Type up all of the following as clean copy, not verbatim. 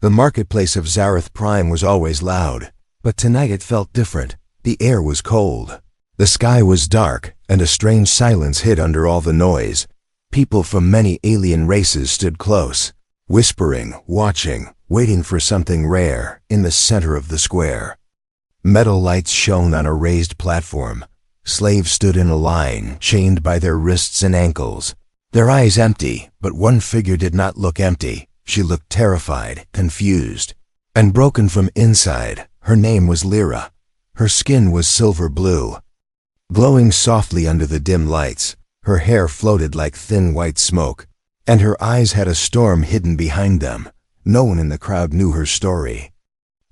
The marketplace of Zareth Prime was always loud, but tonight it felt different. The air was cold. The sky was dark, and a strange silence hid under all the noise. People from many alien races stood close, whispering, watching, waiting for something rare in the center of the square. Metal lights shone on a raised platform. Slaves stood in a line, chained by their wrists and ankles, their eyes empty, but one figure did not look empty. She looked terrified, confused, and broken from inside. Her name was Lyra. Her skin was silver blue, glowing softly under the dim lights. Her hair floated like thin white smoke, and her eyes had a storm hidden behind them. No one in the crowd knew her story.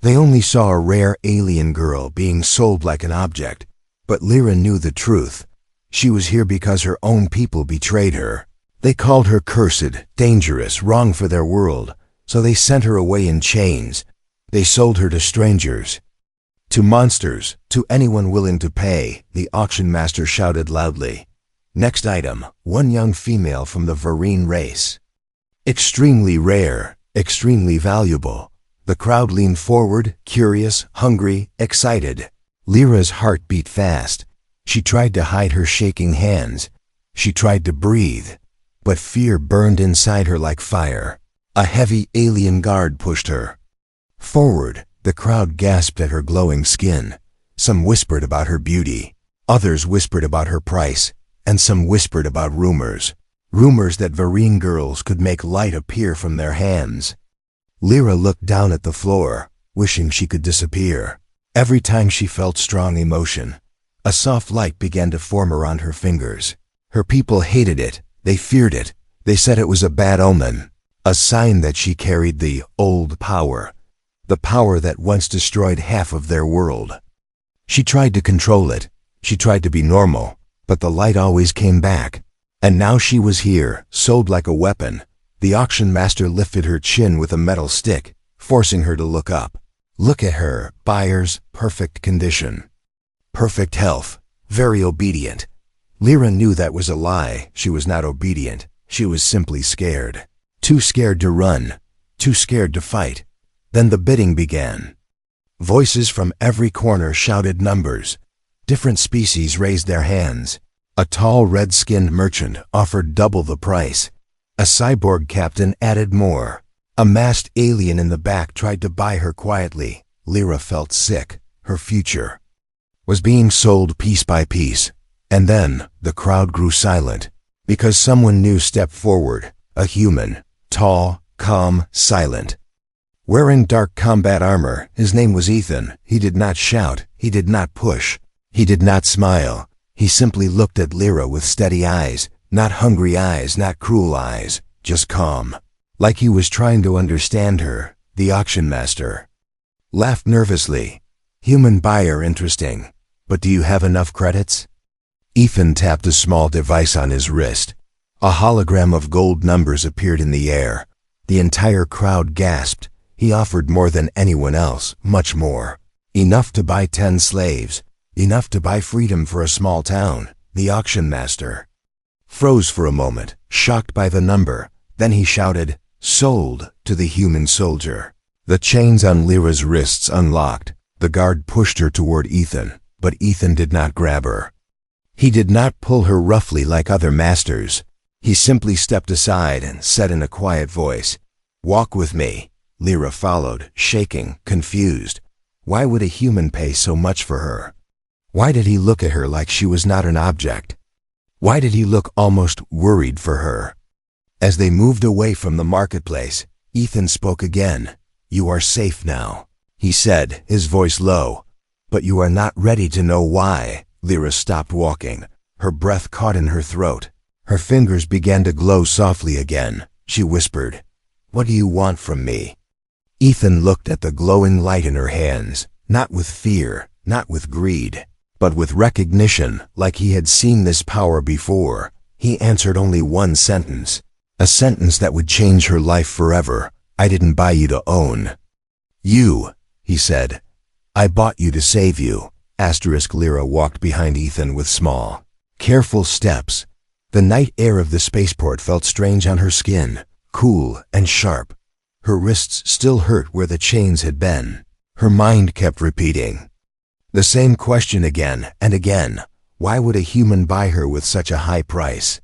They only saw a rare alien girl being sold like an object. But Lyra knew the truth. She was here because her own people betrayed her. They called her cursed, dangerous, wrong for their world, so they sent her away in chains. They sold her to strangers, to monsters, to anyone willing to pay, the auction master shouted loudly. Next item, one young female from the Varine race. Extremely rare, extremely valuable. The crowd leaned forward, curious, hungry, excited. Lyra's heart beat fast. She tried to hide her shaking hands. She tried to breathe, but fear burned inside her like fire. A heavy alien guard pushed her forward. The crowd gasped at her glowing skin. Some whispered about her beauty. Others whispered about her price, and some whispered about rumors. Rumors that Varine girls could make light appear from their hands. Lyra looked down at the floor, wishing she could disappear. Every time she felt strong emotion, a soft light began to form around her fingers. Her people hated it. They feared it. They said it was a bad omen, a sign that she carried the old power, the power that once destroyed half of their world. She tried to control it. She tried to be normal, but the light always came back. And now she was here, sold like a weapon. The auction master lifted her chin with a metal stick, forcing her to look up. Look at her, buyers, perfect condition, perfect health, very obedient. Lyra knew that was a lie. She was not obedient. She was simply scared. Too scared to run, too scared to fight. Then the bidding began. Voices from every corner shouted numbers. Different species raised their hands. A tall red-skinned merchant offered double the price. A cyborg captain added more. A masked alien in the back tried to buy her quietly. Lyra felt sick. Her future was being sold piece by piece. And then the crowd grew silent, because someone new stepped forward, a human, tall, calm, silent. Wearing dark combat armor, his name was Ethan. He did not shout. He did not push. He did not smile. He simply looked at Lyra with steady eyes, not hungry eyes, not cruel eyes, just calm. Like he was trying to understand her. The auction master laughed nervously. Human buyer, interesting. But do you have enough credits? Ethan tapped a small device on his wrist. A hologram of gold numbers appeared in the air. The entire crowd gasped. He offered more than anyone else, much more. Enough to buy 10 slaves. Enough to buy freedom for a small town. The auction master froze for a moment, shocked by the number. Then he shouted, "Sold," to the human soldier. The chains on Lyra's wrists unlocked. The guard pushed her toward Ethan, but Ethan did not grab her. He did not pull her roughly like other masters. He simply stepped aside and said in a quiet voice, "Walk with me." Lyra followed, shaking, confused. Why would a human pay so much for her? Why did he look at her like she was not an object? Why did he look almost worried for her? As they moved away from the marketplace, Ethan spoke again. "You are safe now," he said, his voice low. "But you are not ready to know why." Lyra stopped walking. Her breath caught in her throat. Her fingers began to glow softly again. She whispered, "What do you want from me?" Ethan looked at the glowing light in her hands, not with fear, not with greed, but with recognition, like he had seen this power before. He answered only one sentence, a sentence that would change her life forever. "I didn't buy you to own you," he said. "I bought you to save you." Lyra walked behind Ethan with small, careful steps. The night air of the spaceport felt strange on her skin, cool and sharp. Her wrists still hurt where the chains had been. Her mind kept repeating the same question again and again. Why would a human buy her with such a high price?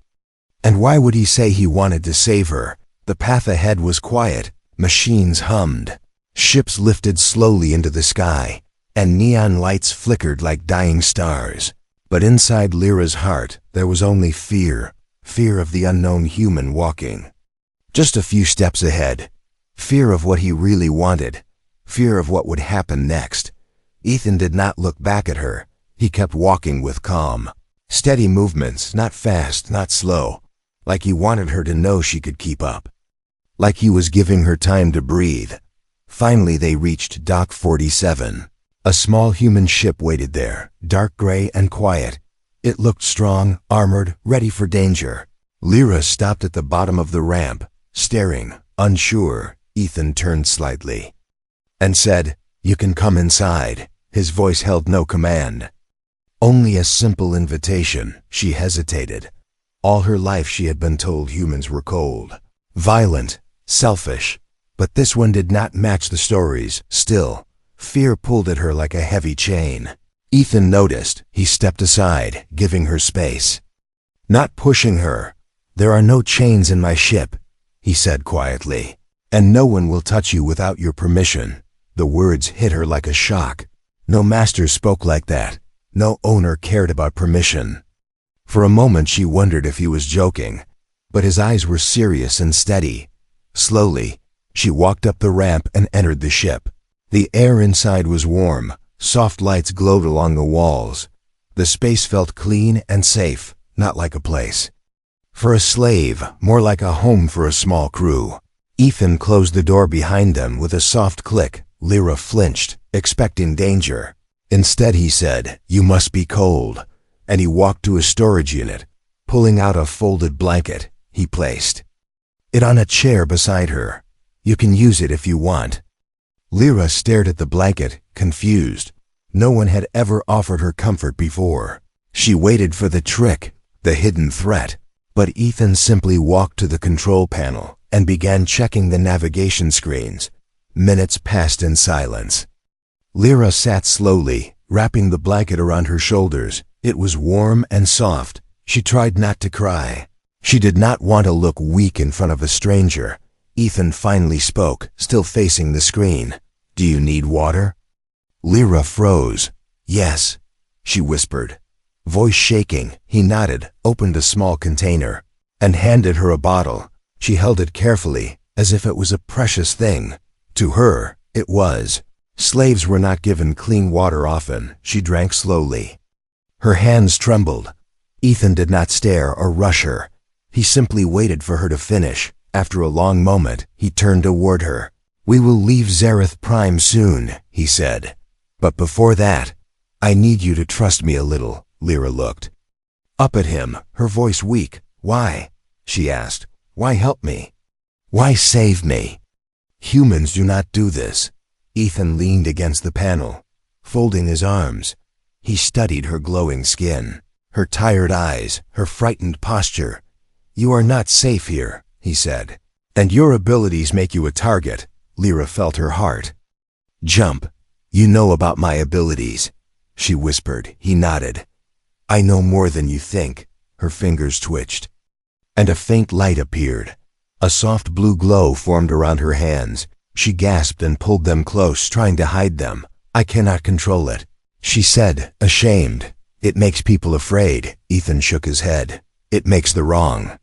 And why would he say he wanted to save her? The path ahead was quiet. Machines hummed. Ships lifted slowly into the sky, and neon lights flickered like dying stars. But inside Lyra's heart, there was only fear. Fear of the unknown human walking just a few steps ahead. Fear of what he really wanted. Fear of what would happen next. Ethan did not look back at her. He kept walking with calm, steady movements, not fast, not slow, like he wanted her to know she could keep up. Like he was giving her time to breathe. Finally they reached Dock 47. A small human ship waited there, dark gray and quiet. It looked strong, armored, ready for danger. Lyra stopped at the bottom of the ramp, staring, unsure. Ethan turned slightly and said, "You can come inside." His voice held no command, only a simple invitation. She hesitated. All her life she had been told humans were cold, violent, selfish, but this one did not match the stories. Still, fear pulled at her like a heavy chain. Ethan noticed. He stepped aside, giving her space, not pushing her. "There are no chains in my ship," he said quietly, "and no one will touch you without your permission." The words hit her like a shock. No master spoke like that. No owner cared about permission. For a moment she wondered if he was joking, but his eyes were serious and steady. Slowly, she walked up the ramp and entered the ship. The air inside was warm. Soft lights glowed along the walls. The space felt clean and safe, not like a place for a slave, more like a home for a small crew. Ethan closed the door behind them with a soft click. Lyra flinched, expecting danger. Instead he said, "You must be cold," and he walked to a storage unit. Pulling out a folded blanket, he placed it on a chair beside her. "You can use it if you want." Lyra stared at the blanket, confused. No one had ever offered her comfort before. She waited for the trick, the hidden threat. But Ethan simply walked to the control panel and began checking the navigation screens. Minutes passed in silence. Lyra sat slowly, wrapping the blanket around her shoulders. It was warm and soft. She tried not to cry. She did not want to look weak in front of a stranger. Ethan finally spoke, still facing the screen. "Do you need water?" Lyra froze. "Yes," she whispered, voice shaking. He nodded, opened a small container, and handed her a bottle. She held it carefully, as if it was a precious thing. To her, it was. Slaves were not given clean water often. She drank slowly. Her hands trembled. Ethan did not stare or rush her. He simply waited for her to finish. After a long moment, he turned toward her. "We will leave Zareth Prime soon," he said. "But before that, I need you to trust me a little." Lyra looked up at him, her voice weak. "Why?" she asked. "Why help me? Why save me? Humans do not do this." Ethan leaned against the panel, folding his arms. He studied her glowing skin, her tired eyes, her frightened posture. "You are not safe here," he said, "and your abilities make you a target." Lyra felt her heart jump. "You know about my abilities," she whispered. He nodded. "I know more than you think." Her fingers twitched, and a faint light appeared. A soft blue glow formed around her hands. She gasped and pulled them close, trying to hide them. "I cannot control it," she said, ashamed. "It makes people afraid." Ethan shook his head. "It makes the wrong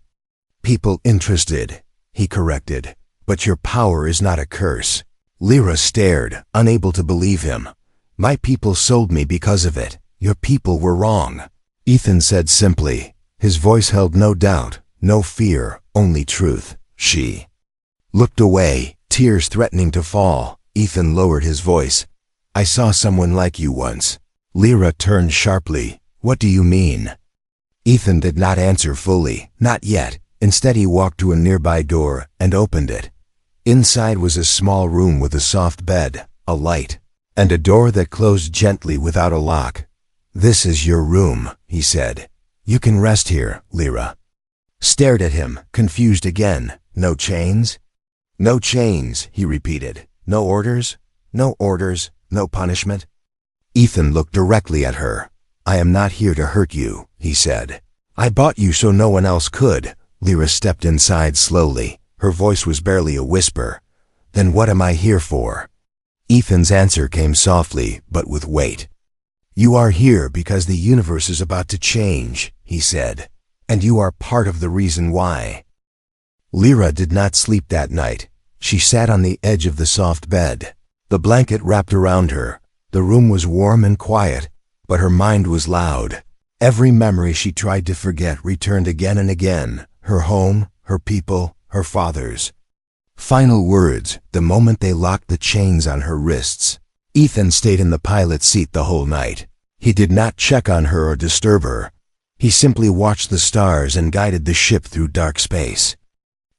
people interested," he corrected. "But your power is not a curse." Lyra stared, unable to believe him. "My people sold me because of it. Your people were wrong," Ethan said simply. His voice held no doubt, no fear, only truth. She looked away, tears threatening to fall. Ethan lowered his voice. "I saw someone like you once." Lyra turned sharply. "What do you mean?" Ethan did not answer fully, not yet. Instead he walked to a nearby door and opened it. Inside was a small room with a soft bed, a light, and a door that closed gently without a lock. "This is your room," he said. "You can rest here." Lyra stared at him, confused again. "No chains?" No chains, he repeated. No orders? No orders, no punishment? Ethan looked directly at her. I am not here to hurt you, he said. I bought you so no one else could. Lyra stepped inside slowly. Her voice was barely a whisper. Then what am I here for? Ethan's answer came softly, but with weight. You are here because the universe is about to change, he said, and you are part of the reason why. Lyra did not sleep that night. She sat on the edge of the soft bed. The blanket wrapped around her. The room was warm and quiet, but her mind was loud. Every memory she tried to forget returned again and again. Her home, her people, her father's. Final words, the moment they locked the chains on her wrists. Ethan stayed in the pilot's seat the whole night. He did not check on her or disturb her. He simply watched the stars and guided the ship through dark space.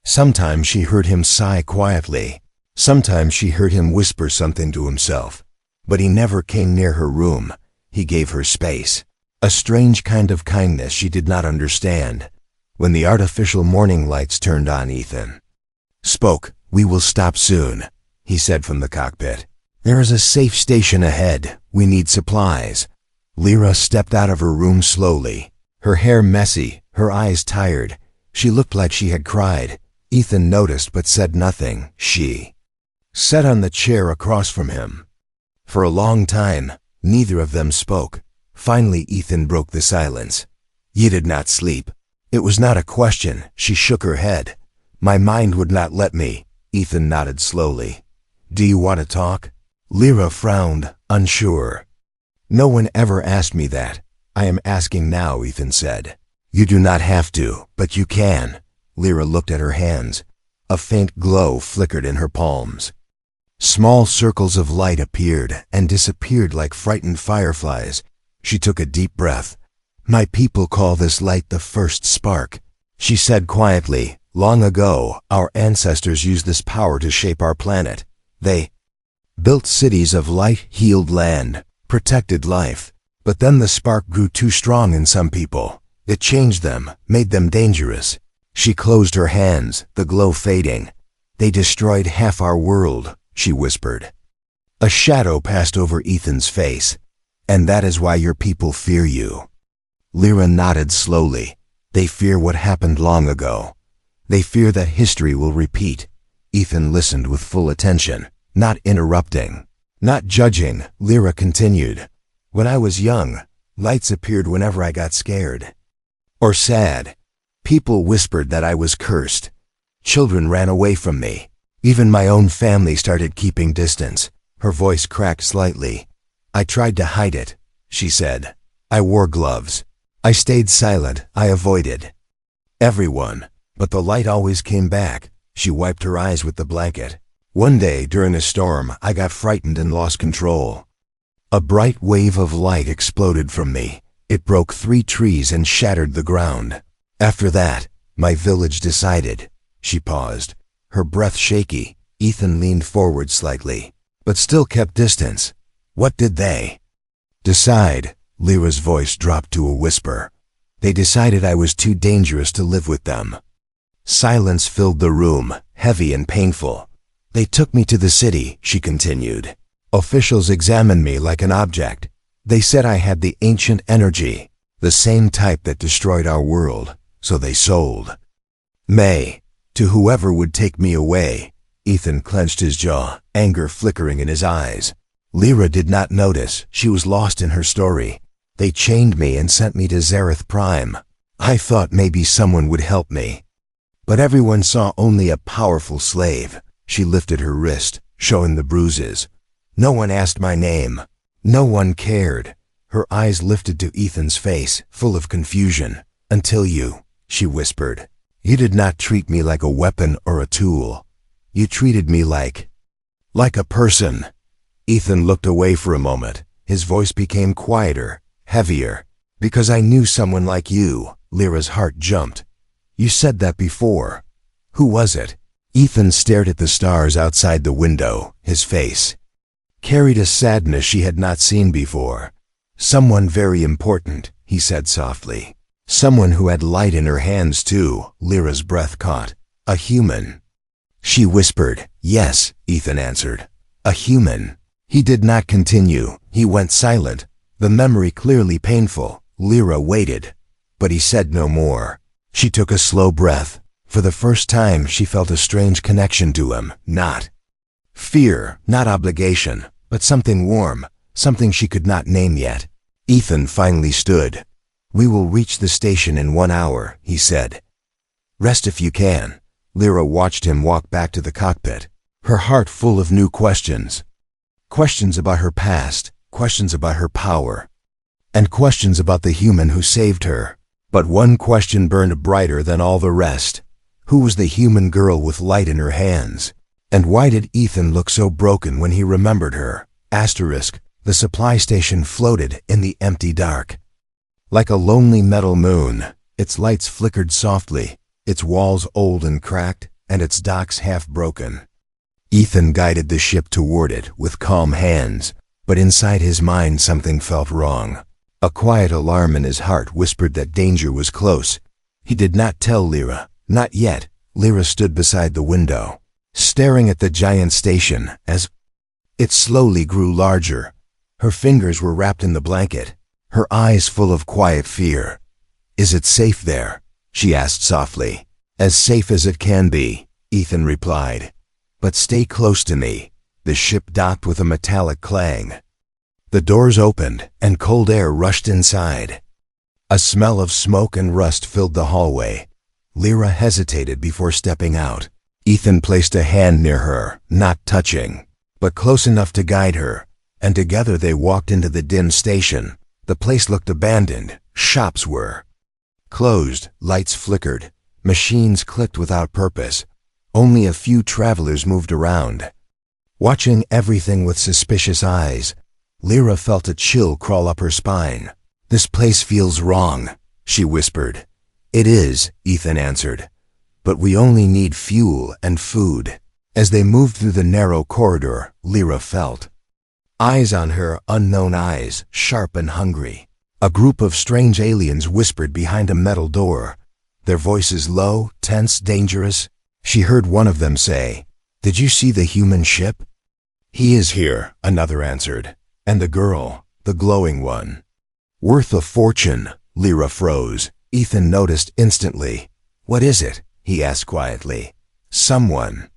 Sometimes she heard him sigh quietly. Sometimes she heard him whisper something to himself. But he never came near her room. He gave her space. A strange kind of kindness she did not understand. When the artificial morning lights turned on, Ethan spoke. We will stop soon, he said from the cockpit. There is a safe station ahead. We need supplies. Lyra stepped out of her room slowly. Her hair messy, her eyes tired. She looked like she had cried. Ethan noticed but said nothing. She sat on the chair across from him. For a long time, neither of them spoke. Finally, Ethan broke the silence. You did not sleep. It was not a question. She shook her head. My mind would not let me. Ethan nodded slowly. Do you want to talk? Lyra frowned, unsure. No one ever asked me that. I am asking now, Ethan said. You do not have to, but you can. Lyra looked at her hands. A faint glow flickered in her palms. Small circles of light appeared and disappeared like frightened fireflies. She took a deep breath. My people call this light the first spark. She said quietly, long ago, our ancestors used this power to shape our planet. They built cities of light, healed land, protected life. But then the spark grew too strong in some people. It changed them, made them dangerous. She closed her hands, the glow fading. They destroyed half our world, she whispered. A shadow passed over Ethan's face. And that is why your people fear you. Lyra nodded slowly. They fear what happened long ago. They fear that history will repeat. Ethan listened with full attention, not interrupting, not judging. Lyra continued. When I was young, lights appeared whenever I got scared or sad. People whispered that I was cursed. Children ran away from me. Even my own family started keeping distance. Her voice cracked slightly. I tried to hide it, she said. I wore gloves. I stayed silent. I avoided everyone. But the light always came back. She wiped her eyes with the blanket. One day, during a storm, I got frightened and lost control. A bright wave of light exploded from me. It broke 3 trees and shattered the ground. After that, my village decided. She paused, her breath shaky. Ethan leaned forward slightly, but still kept distance. What did they decide? Lyra's voice dropped to a whisper. They decided I was too dangerous to live with them. Silence filled the room, heavy and painful. They took me to the city, she continued. Officials examined me like an object. They said I had the ancient energy, the same type that destroyed our world, so they sold May to whoever would take me away. Ethan clenched his jaw, anger flickering in his eyes. Lyra did not notice. She was lost in her story. They chained me and sent me to Zareth Prime. I thought maybe someone would help me. But everyone saw only a powerful slave. She lifted her wrist, showing the bruises. No one asked my name. No one cared. Her eyes lifted to Ethan's face, full of confusion. Until you, she whispered. You did not treat me like a weapon or a tool. You treated me like a person. Ethan looked away for a moment. His voice became quieter, heavier. Because I knew someone like you. Lyra's heart jumped. You said that before. Who was it? Ethan stared at the stars outside the window. His face carried a sadness she had not seen before. Someone very important, he said softly. Someone who had light in her hands too. Lyra's breath caught. A human. She whispered. Yes, Ethan answered. A human. He did not continue. He went silent, the memory clearly painful. Lyra waited, but he said no more. She took a slow breath. For the first time, she felt a strange connection to him. Not fear, not obligation, but something warm, something she could not name yet. Ethan finally stood. We will reach the station in 1 hour, he said. Rest if you can. Lyra watched him walk back to the cockpit, her heart full of new questions. Questions about her past, questions about her power, and questions about the human who saved her. But one question burned brighter than all the rest. Who was the human girl with light in her hands? And why did Ethan look so broken when he remembered her? Asterisk, the supply station floated in the empty dark. Like a lonely metal moon, its lights flickered softly, its walls old and cracked, and its docks half broken. Ethan guided the ship toward it with calm hands, but inside his mind something felt wrong. A quiet alarm in his heart whispered that danger was close. He did not tell Lyra. Not yet. Lyra stood beside the window, staring at the giant station as it slowly grew larger. Her fingers were wrapped in the blanket, her eyes full of quiet fear. Is it safe there? She asked softly. As safe as it can be, Ethan replied. But stay close to me. The ship docked with a metallic clang. The doors opened, and cold air rushed inside. A smell of smoke and rust filled the hallway. Lyra hesitated before stepping out. Ethan placed a hand near her, not touching, but close enough to guide her, and together they walked into the dim station. The place looked abandoned. Shops were closed, lights flickered, machines clicked without purpose. Only a few travelers moved around, watching everything with suspicious eyes. Lyra felt a chill crawl up her spine. This place feels wrong, she whispered. It is, Ethan answered. But we only need fuel and food. As they moved through the narrow corridor, Lyra felt eyes on her, unknown eyes, sharp and hungry. A group of strange aliens whispered behind a metal door, their voices low, tense, dangerous. She heard one of them say, "Did you see the human ship?" "He is here," another answered. "And the girl, the glowing one." "Worth a fortune." Lyra froze. Ethan noticed instantly. "What is it?" he asked quietly. Someone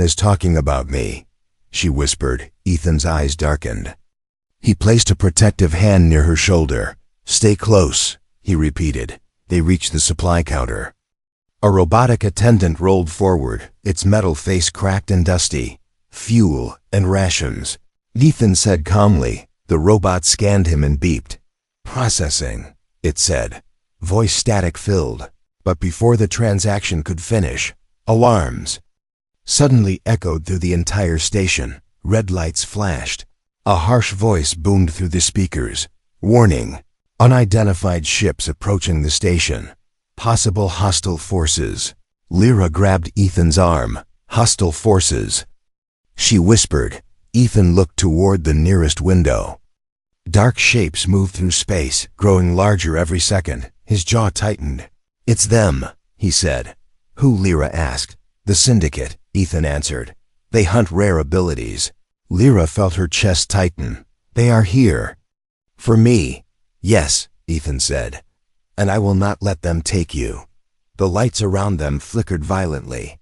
is talking about me," she whispered. Ethan's eyes darkened. He placed a protective hand near her shoulder. "Stay close," he repeated. They reached the supply counter. A robotic attendant rolled forward, its metal face cracked and dusty. "Fuel and rations," Ethan said calmly. The robot scanned him and beeped. "Processing," it said. Voice static filled. But before the transaction could finish, alarms suddenly echoed through the entire station. Red lights flashed. A harsh voice boomed through the speakers. "Warning! Unidentified ships approaching the station. Possible hostile forces." Lyra grabbed Ethan's arm. "Hostile forces," she whispered. Ethan looked toward the nearest window. Dark shapes moved through space, growing larger every second. His jaw tightened. "It's them," he said. "Who?" Lyra asked. "The Syndicate," Ethan answered. "They hunt rare abilities." Lyra felt her chest tighten. "They are here." "For me." "Yes," Ethan said. "And I will not let them take you." The lights around them flickered violently.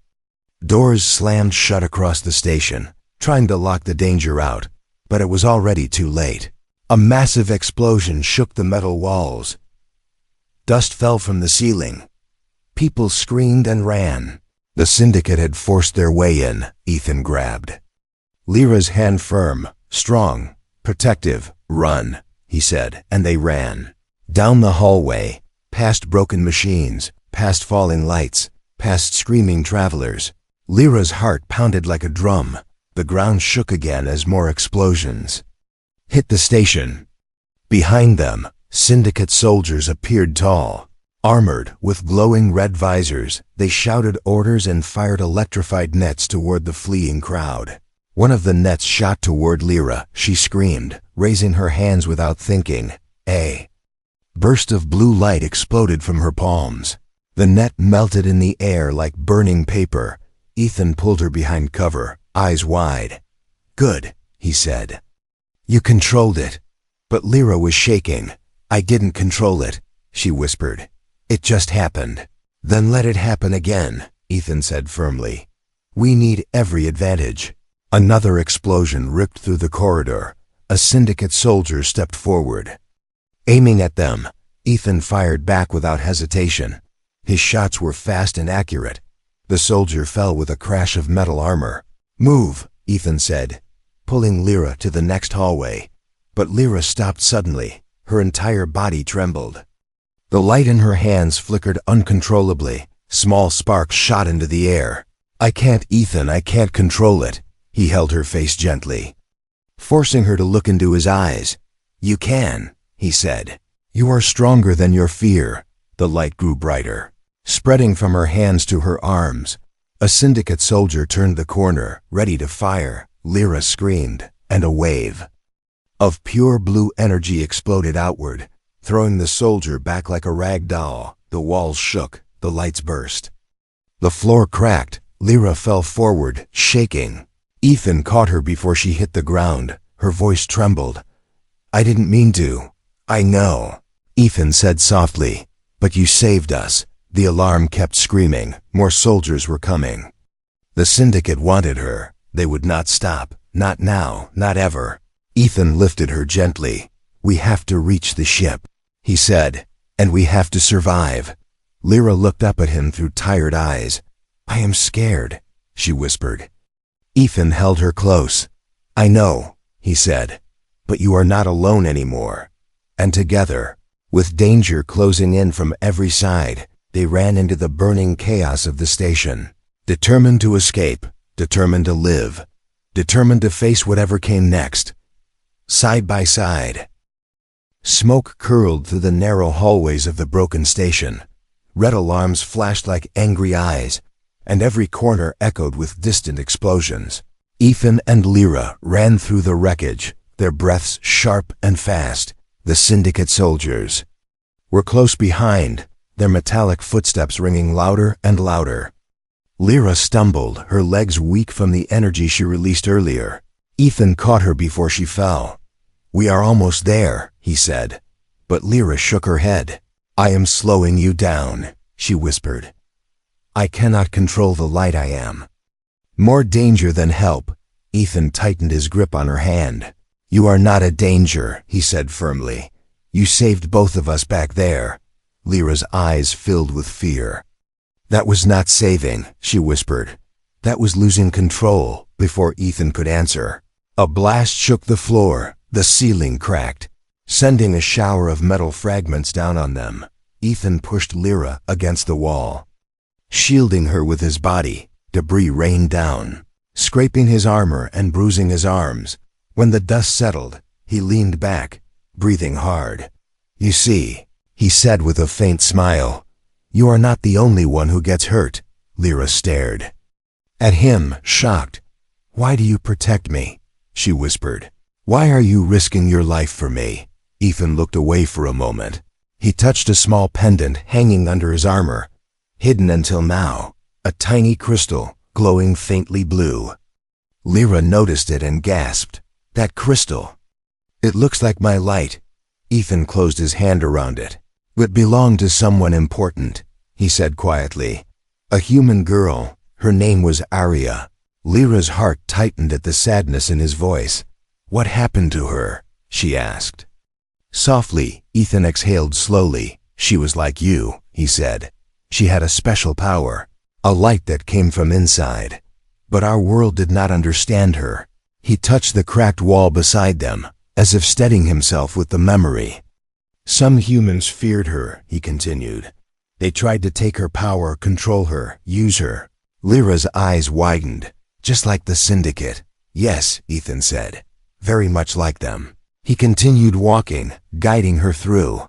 Doors slammed shut across the station, trying to lock the danger out, but it was already too late. A massive explosion shook the metal walls. Dust fell from the ceiling. People screamed and ran. The Syndicate had forced their way in. Ethan grabbed Lyra's hand firm, strong, protective. "Run," he said, and they ran. Down the hallway, past broken machines, past falling lights, past screaming travelers. Lyra's heart pounded like a drum. The ground shook again as more explosions hit the station. Behind them, Syndicate soldiers appeared tall, armored with glowing red visors. They shouted orders and fired electrified nets toward the fleeing crowd. One of the nets shot toward Lyra. She screamed, raising her hands without thinking. A burst of blue light exploded from her palms. The net melted in the air like burning paper. Ethan pulled her behind cover, eyes wide. "Good," he said. "You controlled it." But Lyra was shaking. "I didn't control it," she whispered. "It just happened." "Then let it happen again," Ethan said firmly. "We need every advantage." Another explosion ripped through the corridor. A syndicate soldier stepped forward. Aiming at them, Ethan fired back without hesitation. His shots were fast and accurate. The soldier fell with a crash of metal armor. "Move," Ethan said, pulling Lyra to the next hallway. But Lyra stopped suddenly. Her entire body trembled. The light in her hands flickered uncontrollably. Small sparks shot into the air. "I can't, Ethan, I can't control it." He held her face gently, forcing her to look into his eyes. "You can," he said. "You are stronger than your fear." The light grew brighter, spreading from her hands to her arms. A syndicate soldier turned the corner, ready to fire. Lyra screamed, and a wave of pure blue energy exploded outward, throwing the soldier back like a rag doll. The walls shook, the lights burst. The floor cracked. Lyra fell forward, shaking. Ethan caught her before she hit the ground. Her voice trembled. "I didn't mean to." "I know," Ethan said softly. "But you saved us." The alarm kept screaming. More soldiers were coming. The syndicate wanted her. They would not stop. Not now, not ever. Ethan lifted her gently. "We have to reach the ship," he said, "and we have to survive." Lyra looked up at him through tired eyes. "I am scared," she whispered. Ethan held her close. "I know," he said, "but you are not alone anymore." And together, with danger closing in from every side, they ran into the burning chaos of the station, determined to escape, determined to live, determined to face whatever came next. Side by side. Smoke curled through the narrow hallways of the broken station. Red alarms flashed like angry eyes, and every corner echoed with distant explosions. Ethan and Lyra ran through the wreckage, their breaths sharp and fast. The syndicate soldiers were close behind, their metallic footsteps ringing louder and louder. Lyra stumbled, her legs weak from the energy she released earlier. Ethan caught her before she fell. "We are almost there," he said. But Lyra shook her head. "I am slowing you down," she whispered. "I cannot control the light I am." More danger than help. Ethan tightened his grip on her hand. "You are not a danger," he said firmly. "You saved both of us back there." Lyra's eyes filled with fear. "That was not saving," she whispered. "That was losing control." Before Ethan could answer, a blast shook the floor. The ceiling cracked, sending a shower of metal fragments down on them. Ethan pushed Lyra against the wall, shielding her with his body. Debris rained down, scraping his armor and bruising his arms. When the dust settled, he leaned back, breathing hard. "You see," he said with a faint smile, "you are not the only one who gets hurt." Lyra stared at him, shocked. "Why do you protect me?" she whispered. "Why are you risking your life for me?" Ethan looked away for a moment. He touched a small pendant hanging under his armor, hidden until now, a tiny crystal glowing faintly blue. Lyra noticed it and gasped. "That crystal! It looks like my light." Ethan closed his hand around it. "It belonged to someone important," he said quietly. "A human girl. Her name was Arya." Lyra's heart tightened at the sadness in his voice. "What happened to her?" she asked. Softly, Ethan exhaled slowly. "She was like you," he said. "She had a special power, a light that came from inside. But our world did not understand her." He touched the cracked wall beside them, as if steadying himself with the memory. "Some humans feared her," he continued. "They tried to take her power, control her, use her." Lyra's eyes widened. "Just like the syndicate." "Yes," Ethan said. "Very much like them." He continued walking, guiding her through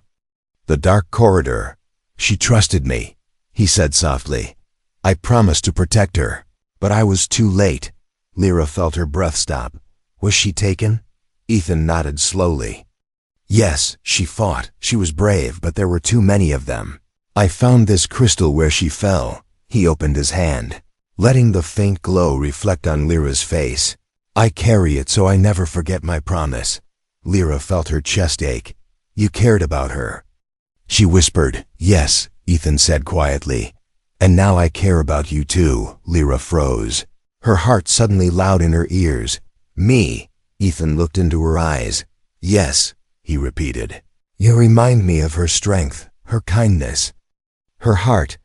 the dark corridor. "She trusted me," he said softly. "I promised to protect her, but I was too late." Lyra felt her breath stop. "Was she taken?" Ethan nodded slowly. "Yes, she fought. She was brave, but there were too many of them. I found this crystal where she fell." He opened his hand. letting the faint glow reflect on Lyra's face. I carry it so I never forget my promise. Lyra felt her chest ache. You cared about her. She whispered. Yes, Ethan said quietly. And now I care about you too. Lyra froze. Her heart suddenly loud in her ears. Me? Ethan looked into her eyes. Yes, he repeated. You remind me of her strength, her kindness, her heart,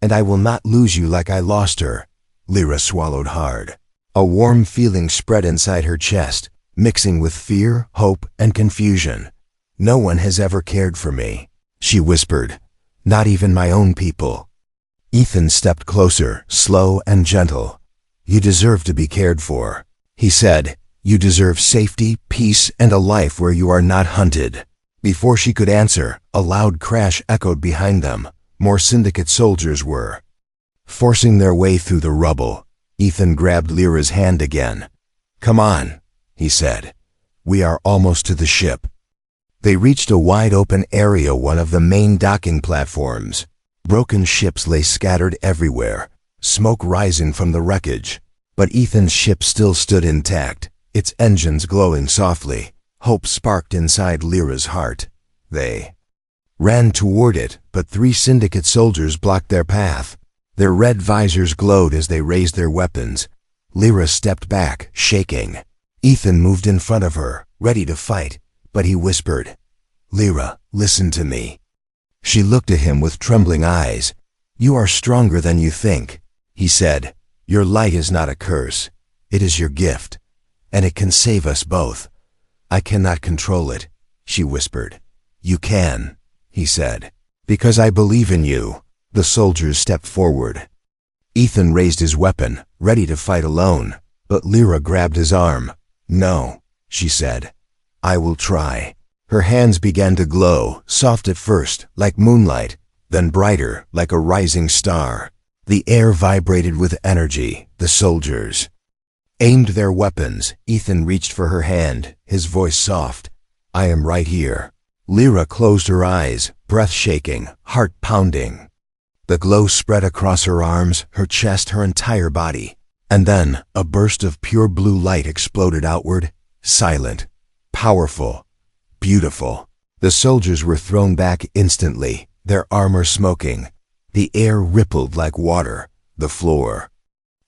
and I will not lose you like I lost her. Lyra swallowed hard. A warm feeling spread inside her chest, mixing with fear, hope, and confusion. No one has ever cared for me, she whispered. Not even my own people. Ethan stepped closer, slow and gentle. You deserve to be cared for, he said. You deserve safety, peace, and a life where you are not hunted. Before she could answer, a loud crash echoed behind them. More syndicate soldiers were forcing their way through the rubble. Ethan grabbed Lyra's hand again. Come on, he said. We are almost to the ship. They reached a wide open area, one of the main docking platforms. Broken ships lay scattered everywhere, smoke rising from the wreckage. But Ethan's ship still stood intact, its engines glowing softly. Hope sparked inside Lyra's heart. They ran toward it, but 3 syndicate soldiers blocked their path. Their red visors glowed as they raised their weapons. Lyra stepped back, shaking. Ethan moved in front of her, ready to fight, but he whispered, Lyra, listen to me. She looked at him with trembling eyes. You are stronger than you think, he said. Your light is not a curse. It is your gift, and it can save us both. I cannot control it, she whispered. You can, he said. Because I believe in you. The soldiers stepped forward. Ethan raised his weapon, ready to fight alone, but Lyra grabbed his arm. No, she said. I will try. Her hands began to glow, soft at first, like moonlight, then brighter, like a rising star. The air vibrated with energy. The soldiers aimed their weapons. Ethan reached for her hand, his voice soft. I am right here. Lyra closed her eyes, breath shaking, heart pounding. The glow spread across her arms, her chest, her entire body. And then, a burst of pure blue light exploded outward, silent, powerful, beautiful. The soldiers were thrown back instantly, their armor smoking. The air rippled like water. The floor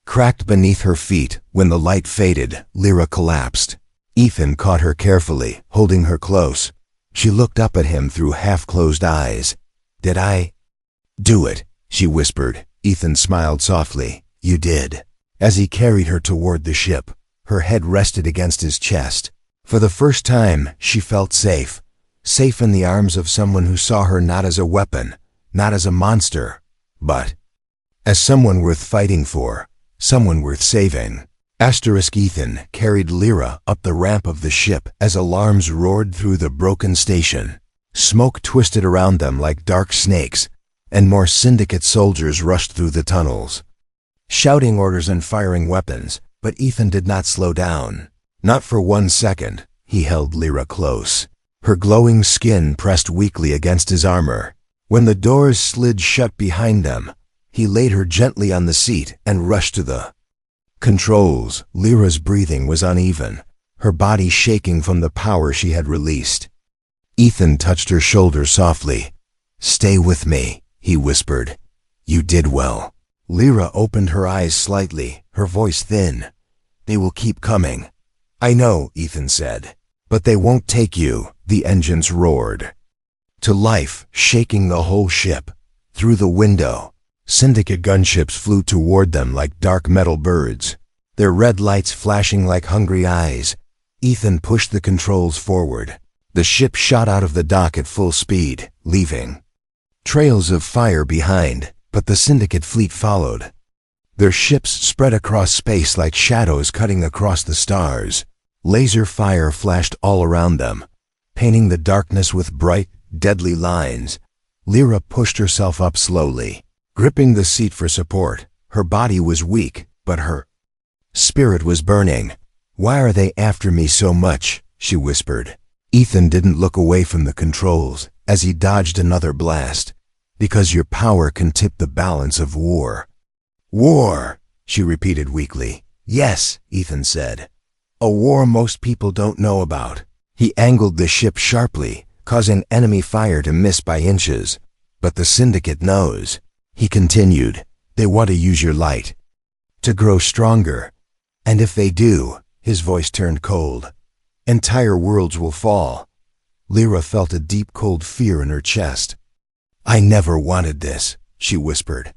cracked beneath her feet. When the light faded, Lyra collapsed. Ethan caught her carefully, holding her close. She looked up at him through half-closed eyes. Did I do it? She whispered. Ethan smiled softly. You did. As he carried her toward the ship, her head rested against his chest. For the first time, she felt safe. Safe in the arms of someone who saw her not as a weapon, not as a monster, but as someone worth fighting for, someone worth saving. Ethan carried Lyra up the ramp of the ship as alarms roared through the broken station. Smoke twisted around them like dark snakes, and more syndicate soldiers rushed through the tunnels, shouting orders and firing weapons. But Ethan did not slow down. Not for 1 second. He held Lyra close. Her glowing skin pressed weakly against his armor. When the doors slid shut behind them, he laid her gently on the seat and rushed to the controls. Lyra's breathing was uneven, her body shaking from the power she had released. Ethan touched her shoulder softly. Stay with me, he whispered. You did well. Lyra opened her eyes slightly, her voice thin. They will keep coming. I know, Ethan said. But they won't take you. The engines roared to life, shaking the whole ship. Through the window, syndicate gunships flew toward them like dark metal birds, their red lights flashing like hungry eyes. Ethan pushed the controls forward. The ship shot out of the dock at full speed, leaving trails of fire behind, but the syndicate fleet followed. Their ships spread across space like shadows cutting across the stars. Laser fire flashed all around them, painting the darkness with bright, deadly lines. Lyra pushed herself up slowly, gripping the seat for support. Her body was weak, but her spirit was burning. Why are they after me so much? She whispered. Ethan didn't look away from the controls as he dodged another blast. Because your power can tip the balance of war. War! she repeated weakly. Yes, Ethan said. A war most people don't know about. He angled the ship sharply, causing enemy fire to miss by inches. But the Syndicate knows. He continued. They want to use your light to grow stronger. And if they do, his voice turned cold, entire worlds will fall. Lyra felt a deep cold fear in her chest. I never wanted this, she whispered.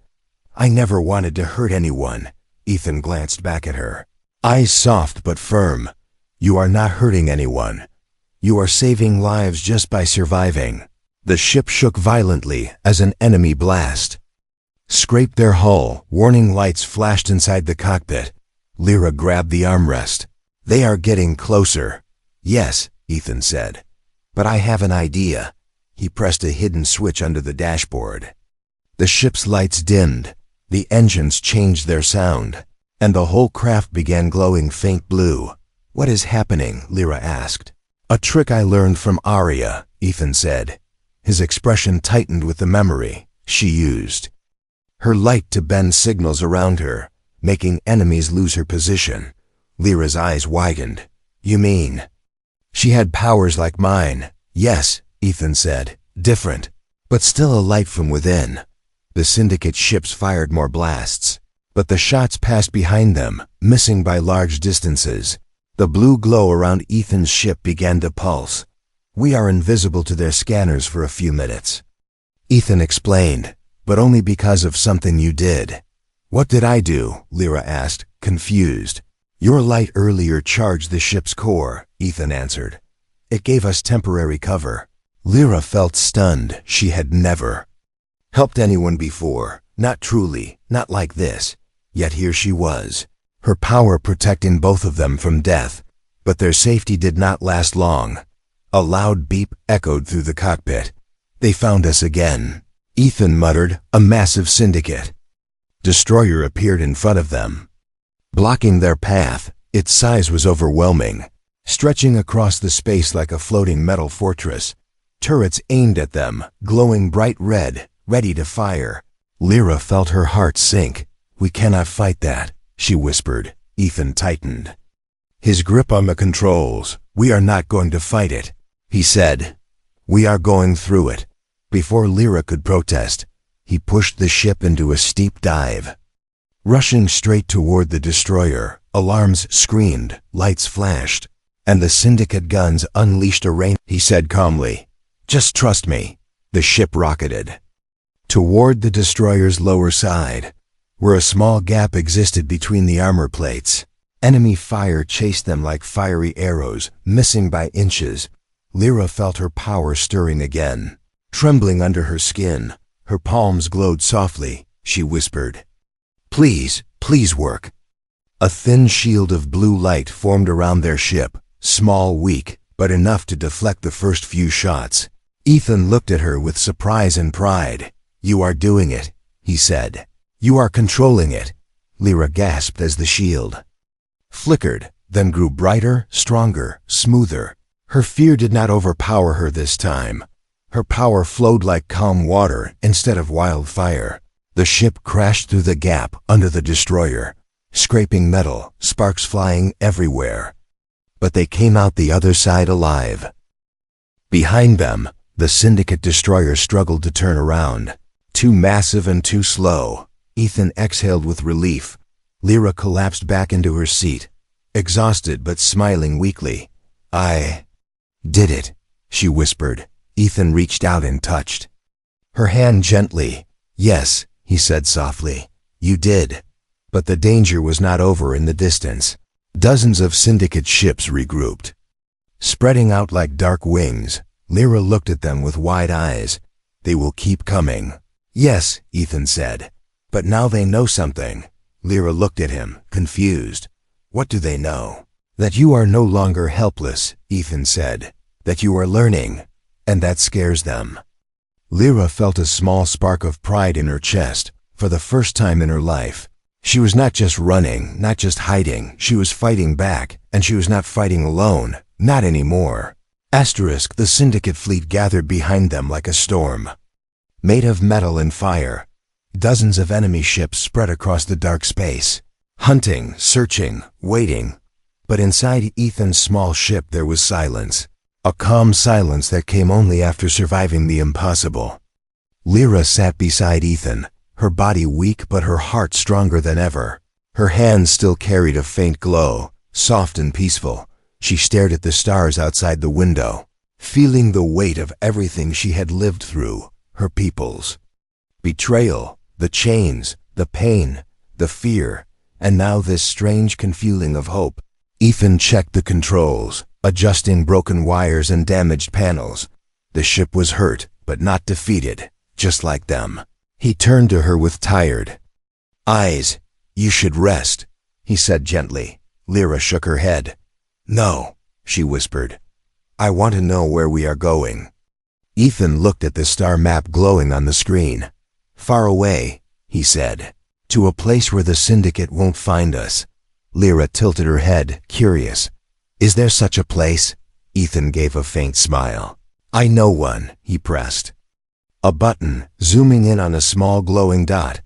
I never wanted to hurt anyone. Ethan glanced back at her, eyes soft but firm. You are not hurting anyone. You are saving lives just by surviving. The ship shook violently as an enemy blast scraped their hull. Warning lights flashed inside the cockpit. Lyra grabbed the armrest. They are getting closer. Yes, Ethan said. But I have an idea. He pressed a hidden switch under the dashboard. The ship's lights dimmed. The engines changed their sound, and the whole craft began glowing faint blue. What is happening? Lyra asked. A trick I learned from Arya, Ethan said. His expression tightened with the memory she used. Her light to bend signals around her, making enemies lose her position. Lyra's eyes widened. You mean? She had powers like mine. Yes, Ethan said. Different, but still a light from within. The Syndicate ships fired more blasts, but the shots passed behind them, missing by large distances. The blue glow around Ethan's ship began to pulse. We are invisible to their scanners for a few minutes, Ethan explained, but only because of something you did. What did I do? Lyra asked, confused. Your light earlier charged the ship's core, Ethan answered. It gave us temporary cover. Lyra felt stunned. She had never helped anyone before, not truly, not like this. Yet here she was, her power protecting both of them from death. But their safety did not last long. A loud beep echoed through the cockpit. They found us again, Ethan muttered. A massive Syndicate destroyer appeared in front of them, blocking their path. Its size was overwhelming, stretching across the space like a floating metal fortress. Turrets aimed at them, glowing bright red, ready to fire. Lyra felt her heart sink. We cannot fight that, she whispered. Ethan tightened his grip on the controls. We are not going to fight it, he said. We are going through it. Before Lyra could protest, he pushed the ship into a steep dive. Rushing straight toward the destroyer, alarms screamed, lights flashed, and the Syndicate guns unleashed a rain. He said calmly, just trust me. The ship rocketed toward the destroyer's lower side, where a small gap existed between the armor plates. Enemy fire chased them like fiery arrows, missing by inches. Lyra felt her power stirring again. Trembling under her skin, her palms glowed softly. She whispered, Please, please work. A thin shield of blue light formed around their ship, small, weak, but enough to deflect the first few shots. Ethan looked at her with surprise and pride. You are doing it, he said. You are controlling it. Lyra gasped as the shield flickered, then grew brighter, stronger, smoother. Her fear did not overpower her this time. Her power flowed like calm water instead of wildfire. The ship crashed through the gap under the destroyer, scraping metal, sparks flying everywhere. But they came out the other side alive. Behind them, the Syndicate destroyer struggled to turn around. Too massive and too slow. Ethan exhaled with relief. Lyra collapsed back into her seat, exhausted but smiling weakly. I did it, she whispered. Ethan reached out and touched her hand gently. Yes, he said softly. You did. But the danger was not over in the distance. Dozens of Syndicate ships regrouped, spreading out like dark wings. Lyra looked at them with wide eyes. They will keep coming. Yes, Ethan said. But now they know something. Lyra looked at him, confused. What do they know? That you are no longer helpless, Ethan said. That you are learning, and that scares them. Lyra felt a small spark of pride in her chest, for the first time in her life. She was not just running, not just hiding, she was fighting back, and she was not fighting alone, not anymore. The Syndicate fleet gathered behind them like a storm, made of metal and fire. Dozens of enemy ships spread across the dark space. Hunting, searching, waiting. But inside Ethan's small ship there was silence. A calm silence that came only after surviving the impossible. Lyra sat beside Ethan, her body weak but her heart stronger than ever. Her hands still carried a faint glow, soft and peaceful. She stared at the stars outside the window, feeling the weight of everything she had lived through, her people's betrayal, the chains, the pain, the fear, and now this strange confueling of hope. Ethan checked the controls, adjusting broken wires and damaged panels. The ship was hurt, but not defeated, just like them. He turned to her with tired eyes. "You should rest," he said gently. Lyra shook her head. "No," she whispered. "I want to know where we are going." Ethan looked at the star map glowing on the screen. "Far away," he said. "To a place where the Syndicate won't find us." Lyra tilted her head, curious. "Is there such a place?" Ethan gave a faint smile. "I know one," he pressed. A button, zooming in on a small glowing dot.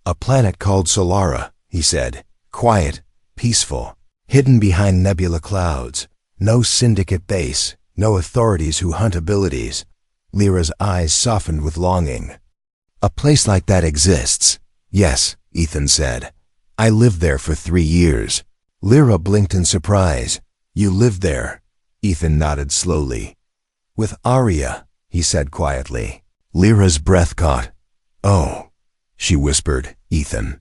"A planet called Solara," he said. "Quiet, peaceful, hidden behind nebula clouds. No Syndicate base, no authorities who hunt abilities." Lyra's eyes softened with longing. "A place like that exists." "Yes," Ethan said. "I lived there for 3 years." Lyra blinked in surprise. "You lived there?" Ethan nodded slowly. "With Arya," he said quietly. Lyra's breath caught. "Oh," she whispered. Ethan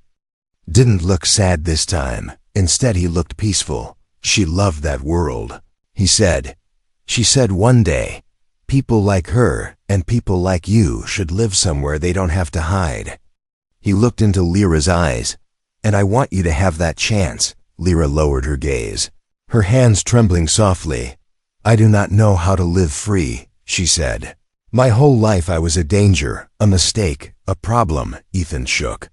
didn't look sad this time. Instead he looked peaceful. "She loved that world," he said. "She said one day, people like her and people like you should live somewhere they don't have to hide." He looked into Lyra's eyes. "And I want you to have that chance." Lyra lowered her gaze, her hands trembling softly. "I do not know how to live free," she said. "My whole life I was a danger, a mistake, a problem." Ethan shook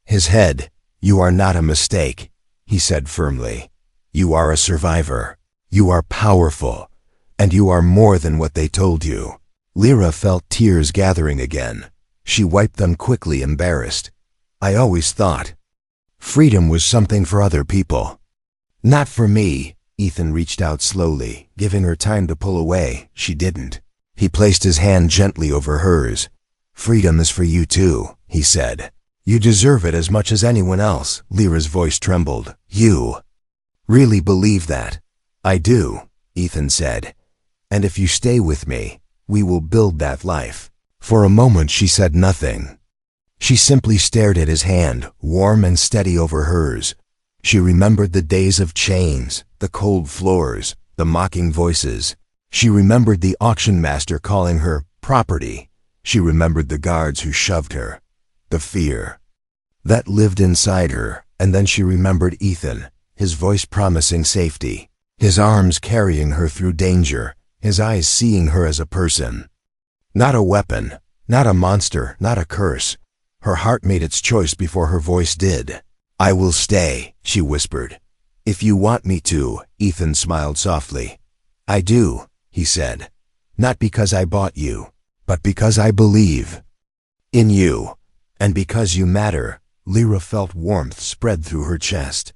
his head. "You are not a mistake," he said firmly. "You are a survivor. You are powerful. And you are more than what they told you." Lyra felt tears gathering again. She wiped them quickly, embarrassed. "I always thought freedom was something for other people. Not for me." Ethan reached out slowly, giving her time to pull away. She didn't. He placed his hand gently over hers. "Freedom is for you too," he said. "You deserve it as much as anyone else." Lyra's voice trembled. "You really believe that?" "I do," Ethan said. "And if you stay with me, we will build that life." For a moment she said nothing. She simply stared at his hand, warm and steady over hers. She remembered the days of chains, the cold floors, the mocking voices. She remembered the auction master calling her property. She remembered the guards who shoved her. The fear that lived inside her. And then she remembered Ethan, his voice promising safety, his arms carrying her through danger, his eyes seeing her as a person. Not a weapon, not a monster, not a curse. Her heart made its choice before her voice did. "I will stay," she whispered. "If you want me to." Ethan smiled softly. "I do," he said. "Not because I bought you, but because I believe in you. And because you matter." Lyra felt warmth spread through her chest.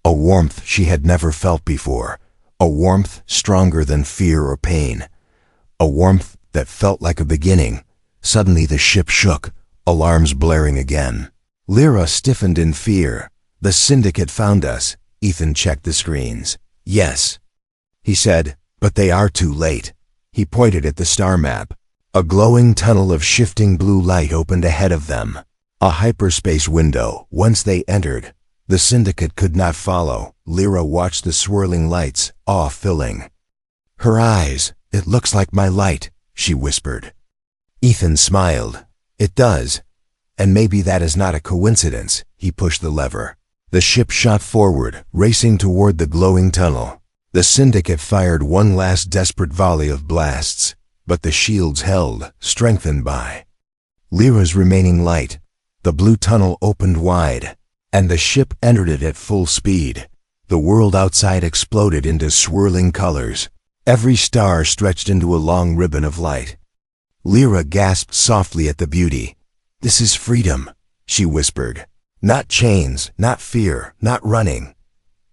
A warmth she had never felt before. A warmth stronger than fear or pain. A warmth that felt like a beginning. Suddenly the ship shook, alarms blaring again. Lyra stiffened in fear. "The Syndicate found us." Ethan checked the screens. "Yes," he said, "but they are too late." He pointed at the star map. A glowing tunnel of shifting blue light opened ahead of them. A hyperspace window. Once they entered, the Syndicate could not follow. Lyra watched the swirling lights, awe filling her eyes. "It looks like my light," she whispered. Ethan smiled. "It does. And maybe that is not a coincidence." He pushed the lever. The ship shot forward, racing toward the glowing tunnel. The Syndicate fired one last desperate volley of blasts, but the shields held, strengthened by Lyra's remaining light. The blue tunnel opened wide, and the ship entered it at full speed. The world outside exploded into swirling colors. Every star stretched into a long ribbon of light. Lyra gasped softly at the beauty. "This is freedom," she whispered. Not chains, not fear, not running,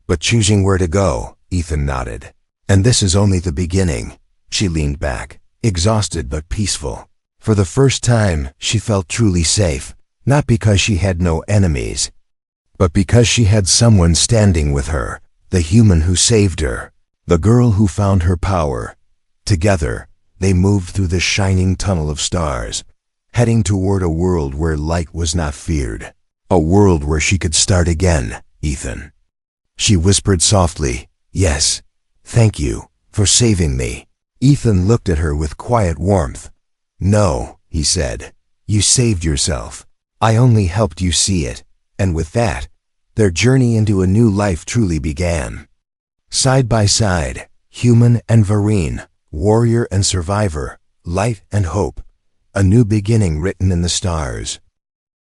but choosing where to go, Ethan nodded. And this is only the beginning. She leaned back, exhausted but peaceful. For the first time, she felt truly safe, not because she had no enemies, but because she had someone standing with her, the human who saved her, the girl who found her power. Together, they moved through the shining tunnel of stars, heading toward a world where light was not feared, a world where she could start again, Ethan. She whispered softly, "Yes, thank you for saving me." Ethan looked at her with quiet warmth. "No," he said, "you saved yourself. I only helped you see it." And with that, their journey into a new life truly began. Side by side, human and Varine, warrior and survivor, light and hope, a new beginning written in the stars.